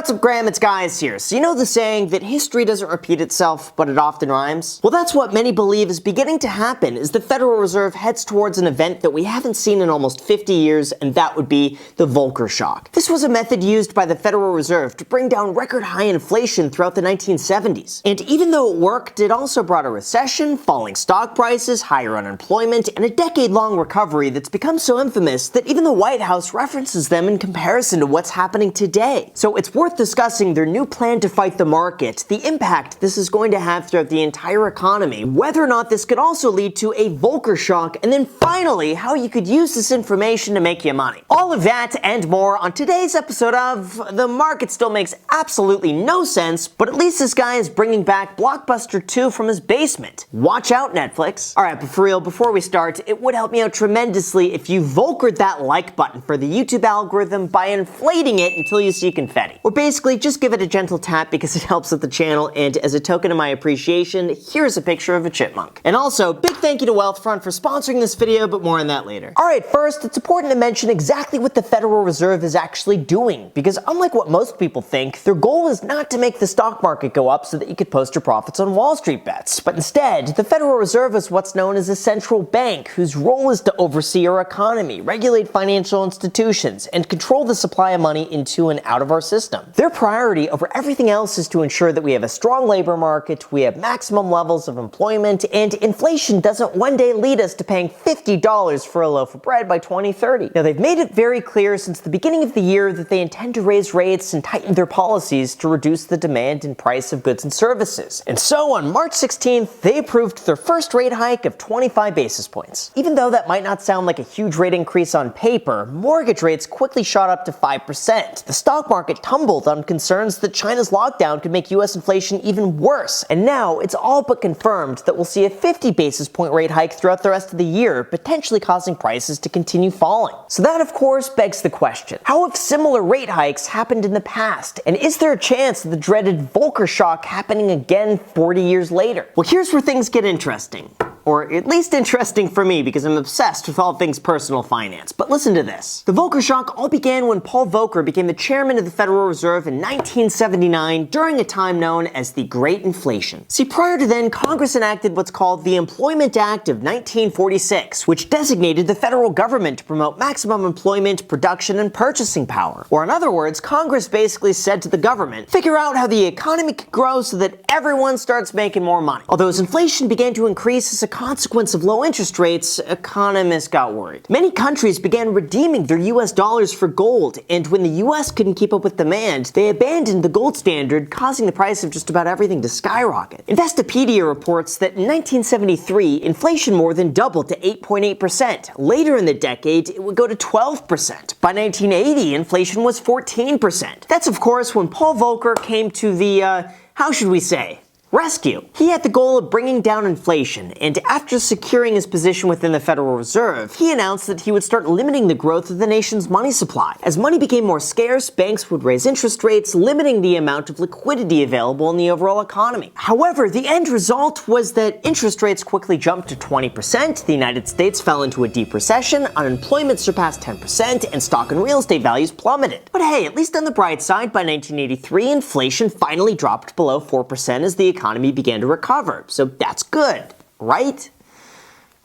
What's up, Graham? It's Guys here. So you know the saying that history doesn't repeat itself, but it often rhymes? Well, that's what many believe is beginning to happen as the Federal Reserve heads towards an event that we haven't seen in almost 50 years, and that would be the Volcker shock. This was a method used by the Federal Reserve to bring down record high inflation throughout the 1970s. And even though it worked, it also brought a recession, falling stock prices, higher unemployment, and a decade-long recovery that's become so infamous that even the White House references them in comparison to what's happening today. So it's worth discussing their new plan to fight the market, the impact this is going to have throughout the entire economy, whether or not this could also lead to a Volcker shock, and then finally, how you could use this information to make you money. All of that and more on today's episode of The Market Still Makes Absolutely No Sense, but at least this guy is bringing back Blockbuster 2 from his basement. Watch out, Netflix. Alright, but for real, before we start, it would help me out tremendously if you Volckered that like button for the YouTube algorithm by inflating it until you see confetti. Or basically, just give it a gentle tap because it helps with the channel, and as a token of my appreciation, here's a picture of a chipmunk. And also, big thank you to Wealthfront for sponsoring this video, but more on that later. Alright, first, it's important to mention exactly what the Federal Reserve is actually doing, because unlike what most people think, their goal is not to make the stock market go up so that you could post your profits on Wall Street bets. But instead, the Federal Reserve is what's known as a central bank, whose role is to oversee our economy, regulate financial institutions, and control the supply of money into and out of our system. Their priority over everything else is to ensure that we have a strong labor market, we have maximum levels of employment, and inflation doesn't one day lead us to paying $50 for a loaf of bread by 2030. Now, they've made it very clear since the beginning of the year that they intend to raise rates and tighten their policies to reduce the demand and price of goods and services. And so on March 16th, they approved their first rate hike of 25 basis points. Even though that might not sound like a huge rate increase on paper, mortgage rates quickly shot up to 5%. The stock market tumbled on concerns that China's lockdown could make US inflation even worse. And now it's all but confirmed that we'll see a 50 basis point rate hike throughout the rest of the year, potentially causing prices to continue falling. So that, of course, begs the question: how have similar rate hikes happened in the past? And is there a chance of the dreaded Volcker shock happening again 40 years later? Well, here's where things get interesting. Or at least interesting for me, because I'm obsessed with all things personal finance. But listen to this. The Volcker shock all began when Paul Volcker became the chairman of the Federal Reserve in 1979 during a time known as the Great Inflation. See, prior to then, Congress enacted what's called the Employment Act of 1946, which designated the federal government to promote maximum employment, production, and purchasing power. Or in other words, Congress basically said to the government, figure out how the economy could grow so that everyone starts making more money. Although as inflation began to increase as a consequence of low interest rates, economists got worried. Many countries began redeeming their US dollars for gold, and when the US couldn't keep up with demand, they abandoned the gold standard, causing the price of just about everything to skyrocket. Investopedia reports that in 1973, inflation more than doubled to 8.8%. Later in the decade, it would go to 12%. By 1980, inflation was 14%. That's, of course, when Paul Volcker came to the, how should we say, rescue. He had the goal of bringing down inflation, and after securing his position within the Federal Reserve, he announced that he would start limiting the growth of the nation's money supply. As money became more scarce, banks would raise interest rates, limiting the amount of liquidity available in the overall economy. However, the end result was that interest rates quickly jumped to 20%, the United States fell into a deep recession, unemployment surpassed 10%, and stock and real estate values plummeted. But hey, at least on the bright side, by 1983, inflation finally dropped below 4% as the economy began to recover. So that's good, right?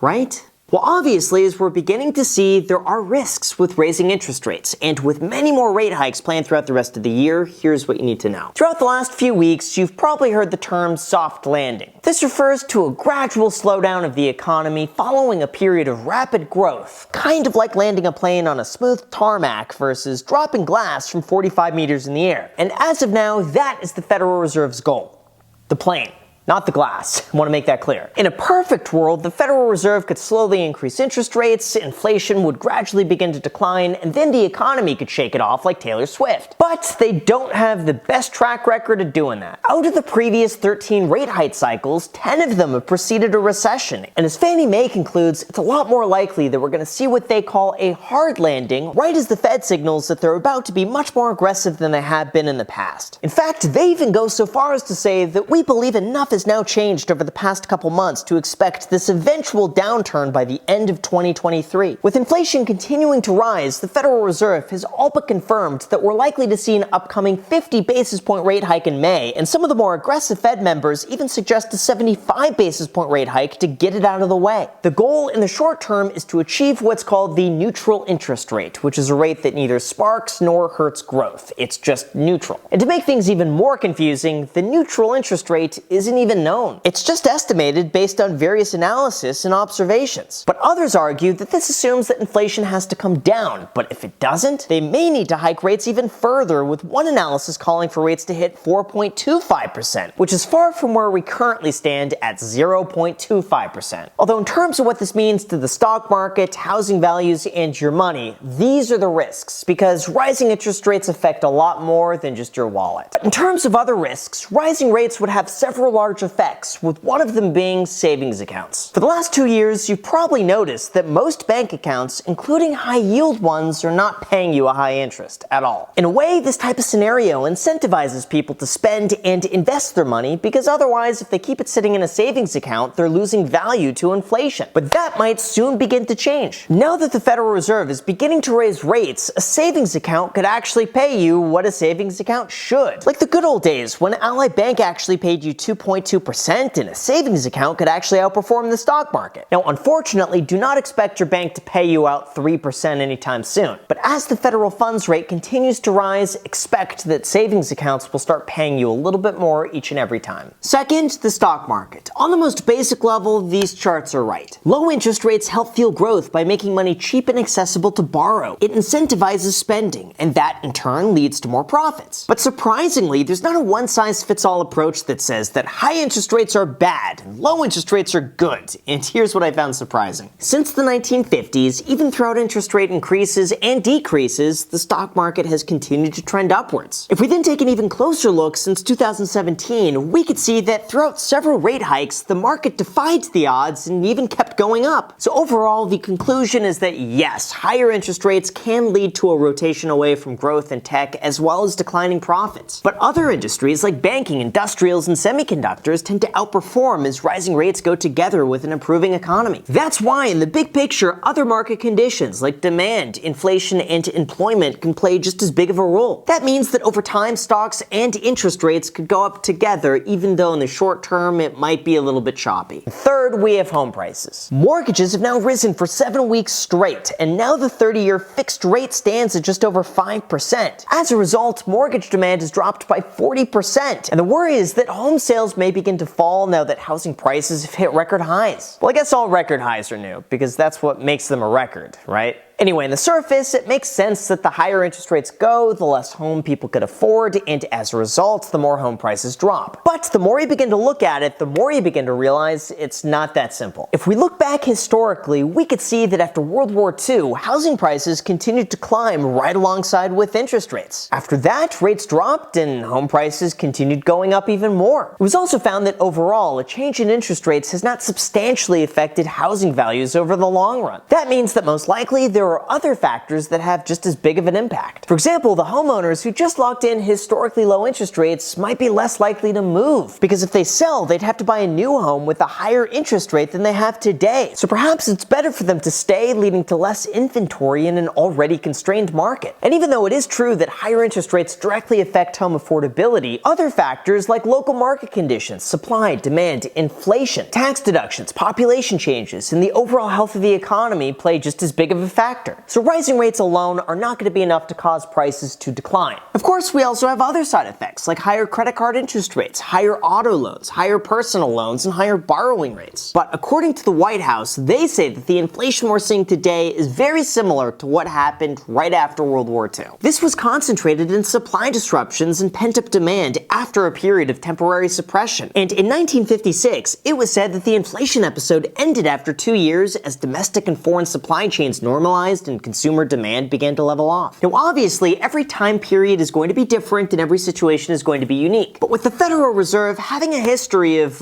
Right? Well, obviously, as we're beginning to see, there are risks with raising interest rates, and with many more rate hikes planned throughout the rest of the year, here's what you need to know. Throughout the last few weeks, you've probably heard the term soft landing. This refers to a gradual slowdown of the economy following a period of rapid growth, kind of like landing a plane on a smooth tarmac versus dropping glass from 45 meters in the air. And as of now, that is the Federal Reserve's goal. The plane, not the glass. I want to make that clear. In a perfect world, the Federal Reserve could slowly increase interest rates, inflation would gradually begin to decline, and then the economy could shake it off like Taylor Swift. But they don't have the best track record of doing that. Out of the previous 13 rate hike cycles, 10 of them have preceded a recession. And as Fannie Mae concludes, it's a lot more likely that we're going to see what they call a hard landing right as the Fed signals that they're about to be much more aggressive than they have been in the past. In fact, they even go so far as to say that we believe enough has now changed over the past couple months to expect this eventual downturn by the end of 2023. With inflation continuing to rise, the Federal Reserve has all but confirmed that we're likely to see an upcoming 50 basis point rate hike in May, and some of the more aggressive Fed members even suggest a 75 basis point rate hike to get it out of the way. The goal in the short term is to achieve what's called the neutral interest rate, which is a rate that neither sparks nor hurts growth. It's just neutral. And to make things even more confusing, the neutral interest rate isn't even known. It's just estimated based on various analysis and observations. But others argue that this assumes that inflation has to come down, but if it doesn't, they may need to hike rates even further, with one analysis calling for rates to hit 4.25%, which is far from where we currently stand at 0.25%. Although in terms of what this means to the stock market, housing values, and your money, these are the risks, because rising interest rates affect a lot more than just your wallet. But in terms of other risks, rising rates would have several large effects, with one of them being savings accounts. For the last 2 years, you've probably noticed that most bank accounts, including high-yield ones, are not paying you a high interest at all. In a way, this type of scenario incentivizes people to spend and invest their money, because otherwise, if they keep it sitting in a savings account, they're losing value to inflation. But that might soon begin to change. Now that the Federal Reserve is beginning to raise rates, a savings account could actually pay you what a savings account should. Like the good old days when Ally Bank actually paid you 2.2% and a savings account could actually outperform the stock market. Now, unfortunately, do not expect your bank to pay you out 3% anytime soon. But as the federal funds rate continues to rise, expect that savings accounts will start paying you a little bit more each and every time. Second, the stock market. On the most basic level, these charts are right. Low interest rates help fuel growth by making money cheap and accessible to borrow. It incentivizes spending, and that in turn leads to more profits. But surprisingly, there's not a one-size-fits-all approach that says that high interest rates are bad and low interest rates are good. And here's what I found surprising. Since the 1950s, even throughout interest rate increases and decreases, the stock market has continued to trend upwards. If we then take an even closer look since 2017, we could see that throughout several rate hikes, the market defied the odds and even kept going up. So overall, the conclusion is that yes, higher interest rates can lead to a rotation away from growth in tech as well as declining profits. But other industries like banking, industrials, and semiconductors tend to outperform as rising rates go together with an improving economy. That's why in the big picture, other market conditions like demand, inflation, and employment can play just as big of a role. That means that over time, stocks and interest rates could go up together, even though in the short term it might be a little bit choppy. Third, we have home prices. Mortgages have now risen for 7 weeks straight, and now the 30-year fixed rate stands at just over 5%. As a result, mortgage demand has dropped by 40%, and the worry is that home sales may begin to fall now that housing prices have hit record highs. Well, I guess all record highs are new, because that's what makes them a record, right? Anyway, on the surface, it makes sense that the higher interest rates go, the less home people could afford, and as a result, the more home prices drop. But the more you begin to look at it, the more you begin to realize it's not that simple. If we look back historically, we could see that after World War II, housing prices continued to climb right alongside with interest rates. After that, rates dropped and home prices continued going up even more. It was also found that overall, a change in interest rates has not substantially affected housing values over the long run. That means that most likely there are other factors that have just as big of an impact. For example, the homeowners who just locked in historically low interest rates might be less likely to move, because if they sell, they'd have to buy a new home with a higher interest rate than they have today. So perhaps it's better for them to stay, leading to less inventory in an already constrained market. And even though it is true that higher interest rates directly affect home affordability, other factors like local market conditions, supply, demand, inflation, tax deductions, population changes, and the overall health of the economy play just as big of a factor. So rising rates alone are not going to be enough to cause prices to decline. Of course, we also have other side effects like higher credit card interest rates, higher auto loans, higher personal loans, and higher borrowing rates. But according to the White House, they say that the inflation we're seeing today is very similar to what happened right after World War II. This was concentrated in supply disruptions and pent-up demand after a period of temporary suppression. And in 1956, it was said that the inflation episode ended after 2 years as domestic and foreign supply chains normalized stabilized and consumer demand began to level off. Now, obviously, every time period is going to be different and every situation is going to be unique. But with the Federal Reserve having a history of,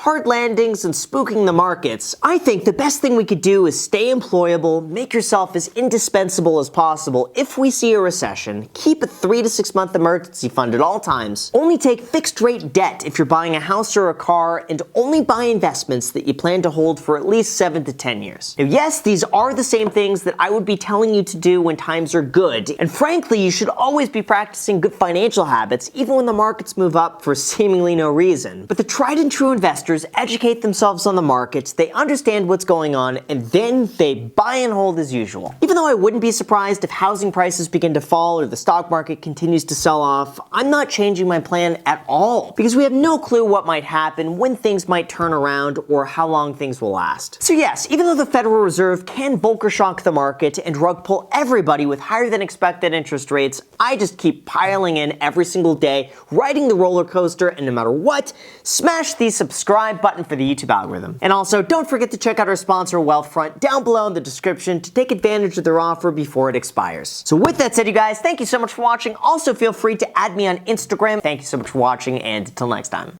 hard landings and spooking the markets, I think the best thing we could do is stay employable, make yourself as indispensable as possible if we see a recession, keep a 3 to 6 month emergency fund at all times, only take fixed rate debt if you're buying a house or a car, and only buy investments that you plan to hold for at least 7 to 10 years. Now, yes, these are the same things that I would be telling you to do when times are good, and frankly, you should always be practicing good financial habits even when the markets move up for seemingly no reason. But the tried and true investors educate themselves on the markets, they understand what's going on, and then they buy and hold as usual. Even though I wouldn't be surprised if housing prices begin to fall or the stock market continues to sell off, I'm not changing my plan at all, because we have no clue what might happen, when things might turn around, or how long things will last. So yes, even though the Federal Reserve can Volcker shock the market and rug pull everybody with higher than expected interest rates, I just keep piling in every single day, riding the roller coaster, and no matter what, smash the subscribe button for the YouTube algorithm. And also, don't forget to check out our sponsor Wealthfront down below in the description to take advantage of their offer before it expires. So with that said, you guys, thank you so much for watching. Also, feel free to add me on Instagram. Thank you so much for watching, and until next time.